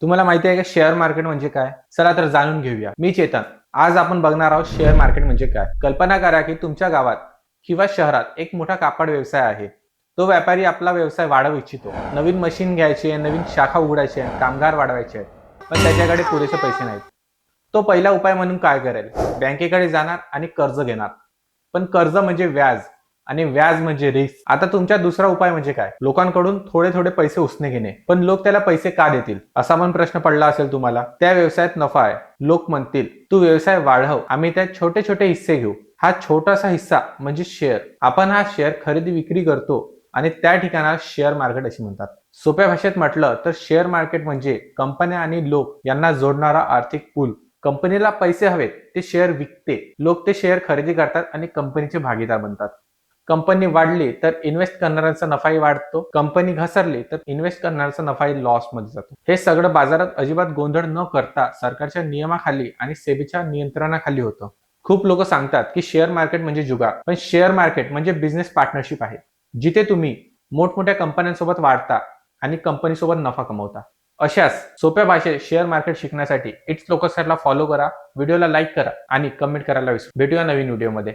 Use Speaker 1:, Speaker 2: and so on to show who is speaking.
Speaker 1: तुम्हाला माहिती आहे का शेअर मार्केट म्हणजे काय? चला तर जाणून घेऊया. मी चेतन. आज आपण बघणार आहोत शेअर मार्केट म्हणजे काय. कल्पना करा की तुमच्या गावात किंवा शहरात एक मोठा कापड व्यवसाय आहे. तो व्यापारी आपला व्यवसाय वाढवू इच्छितो. नवीन मशीन घ्यायची आहे, नवीन शाखा उघडायची आहे, कामगार वाढवायचे आहेत. पण त्याच्याकडे पुरेसे पैसे नाहीत. तो पहिला उपाय म्हणून काय करेल? बँकेकडे जाणार आणि कर्ज घेणार. पण कर्ज म्हणजे व्याज आणि व्याज म्हणजे रिस्क. आता तुमचा दुसरा उपाय म्हणजे काय? लोकांकडून थोडे थोडे पैसे उसने घेणे. पण लोक त्याला पैसे का देतील? असा पण प्रश्न पडला असेल तुम्हाला. त्या व्यवसायात नफा आहे. लोक म्हणतील तू व्यवसाय वाढव, आम्ही त्यात छोटे छोटे हिस्से घेऊ. हा छोटासा हिस्सा म्हणजे शेअर. आपण हा शेअर खरेदी विक्री करतो आणि त्या ठिकाणाला शेअर मार्केट असे म्हणतात. सोप्या भाषेत म्हटलं तर शेअर मार्केट म्हणजे कंपन्या आणि लोक यांना जोडणारा आर्थिक पूल. कंपनीला पैसे हवेत, ते शेअर विकते. लोक ते शेअर खरेदी करतात आणि कंपनीचे भागीदार बनतात. कंपनी वाढली तर इन्व्हेस्ट करणाऱ्यांचा नफाही वाढतो. कंपनी घसरली तर इन्व्हेस्ट करणाऱ्यांचा नफाही लॉस मध्ये जातो. हे सगळं बाजारात अजिबात गोंधळ न करता सरकारच्या नियमाखाली आणि सेबीच्या नियंत्रणाखाली होतं. खूप लोक सांगतात की शेअर मार्केट म्हणजे जुगार, पण शेअर मार्केट म्हणजे बिझनेस पार्टनरशिप आहे, जिथे तुम्ही मोठमोठ्या कंपन्यांसोबत वाढता आणि कंपनीसोबत नफा कमवता. अशाच सोप्या भाषेत शेअर मार्केट शिकण्यासाठी इट्स लोकसरला फॉलो करा, व्हिडिओला लाईक करा आणि कमेंट करायला विसरू. भेटूया नवीन व्हिडिओमध्ये.